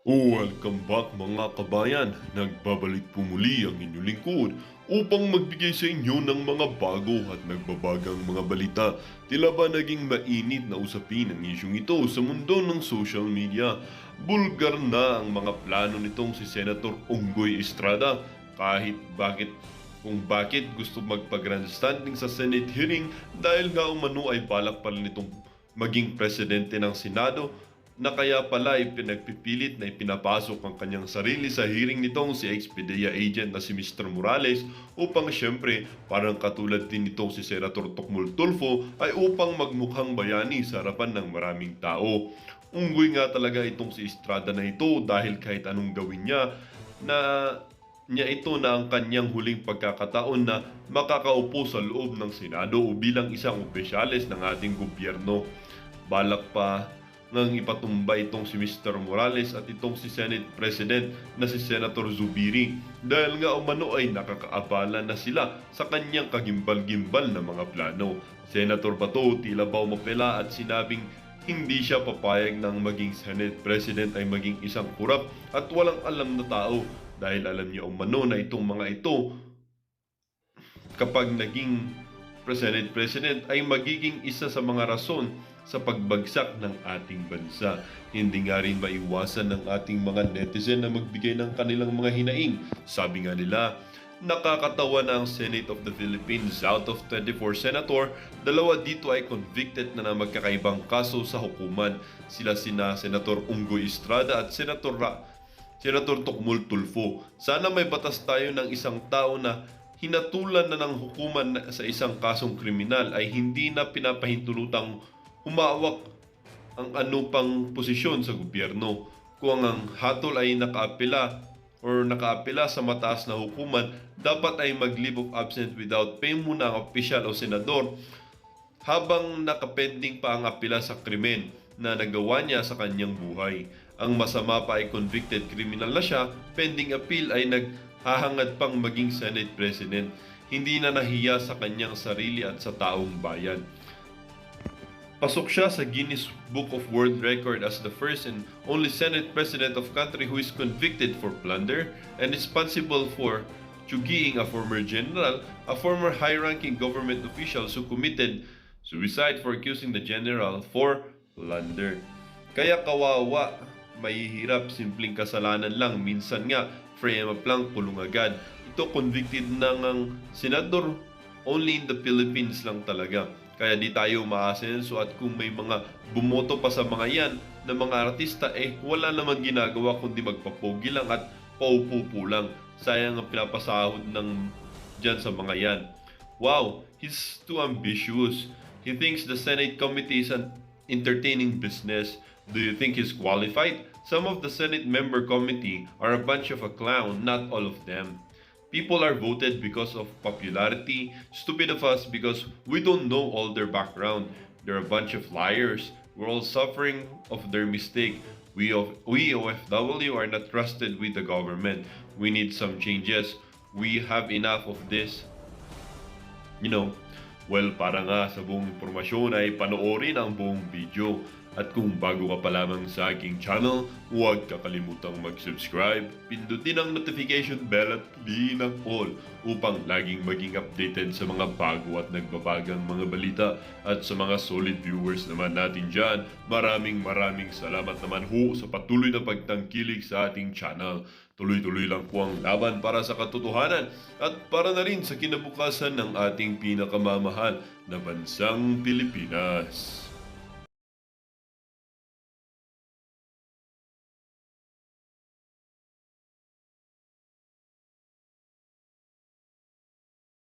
Welcome back mga kabayan! Nagbabalik po muli ang inyong lingkod upang magbigay sa inyo ng mga bago at nagbabagang mga balita. Tila ba naging mainit na usapin ang isyong ito sa mundo ng social media? Bulgar na ang mga plano nitong si Senator Onggoy Estrada kung bakit gusto magpa-grandstanding sa Senate hearing dahil nga umano ay balak pala nitong maging presidente ng Senado na kaya pala ay pinagpipilit na ipinapasok ang kanyang sarili sa hearing nitong si ex-PDEA agent na si Mr. Morales upang siyempre parang katulad din nitong si Senator Tocmol Tulfo ay upang magmukhang bayani sa harapan ng maraming tao. Unggoy nga talaga itong si Estrada na ito dahil kahit anong gawin na niya ito na ang kanyang huling pagkakataon na makakaupo sa loob ng Senado o bilang isang opisyales ng ating gobyerno. Balak pa nang ipatumba itong si Mr. Morales at itong si Senate President na si Senator Zubiri dahil nga umano ay nakakaabala na sila sa kanyang kagimbal-gimbal na mga plano. Senator Bato tila ba umapela at sinabing hindi siya papayag ng maging Senate President ay maging isang kurap at walang alam na tao dahil alam niya umano na itong mga ito kapag naging Senate President ay magiging isa sa mga rason sa pagbagsak ng ating bansa. Hindi nga rin maiwasan ng ating mga netizen na magbigay ng kanilang mga hinaing. Sabi nga nila, nakakatawa na ang Senate of the Philippines. Out of 24 senator, dalawa dito ay convicted na magkakaibang kaso sa hukuman. Sila sina Senator Unggoy Estrada at Senator Tocmol Tulfo. Sana may batas tayo ng isang tao na hinatulan na ng hukuman sa isang kasong kriminal ay hindi na pinapahintulutang humawak ang pang posisyon sa gobyerno. Kung ang hatol ay nakaapela sa mataas na hukuman, dapat ay mag-leave of absence without pay muna ang opisyal o senador habang nakapending pa ang apela sa krimen na nagawa niya sa kanyang buhay. Ang masama pa ay convicted criminal na siya, pending appeal ay naghahangad pang maging Senate President. Hindi na nahiya sa kanyang sarili at sa taong bayan. Pasok siya sa Guinness Book of World Record as the first and only Senate President of country who is convicted for plunder and responsible for Chugiing, a former general, a former high-ranking government official who committed suicide for accusing the general for plunder. Kaya kawawa, mahihirap, simpleng kasalanan lang, minsan nga frame up lang, kulong agad. Ito convicted na ng senador, only in the Philippines lang talaga. Kaya di tayo maasenso at kung may mga bumoto pa sa mga yan na mga artista wala naman ginagawa kundi magpapogi lang at paupupo lang. Sayang ang pinapasahod ng dyan sa mga yan. Wow, he's too ambitious. He thinks the Senate committee is an entertaining business. Do you think he's qualified? Some of the Senate member committee are a bunch of a clown, not all of them. People are voted because of popularity, stupid of us because we don't know all their background. They're a bunch of liars. We're all suffering of their mistake. We OFW are not trusted with the government. We need some changes. We have enough of this. Well, para nga sa buong impormasyon ay panoorin ang buong video. At kung bago ka pa lamang sa aking channel, huwag kakalimutang mag-subscribe, pindutin ang notification bell at piliin ang all upang laging maging updated sa mga bago at nagbabagang mga balita. At sa mga solid viewers naman natin dyan, maraming salamat naman ho sa patuloy na pagtangkilik sa ating channel. Tuloy-tuloy lang po ang laban para sa katotohanan at para na rin sa kinabukasan ng ating pinakamamahal na bansang Pilipinas.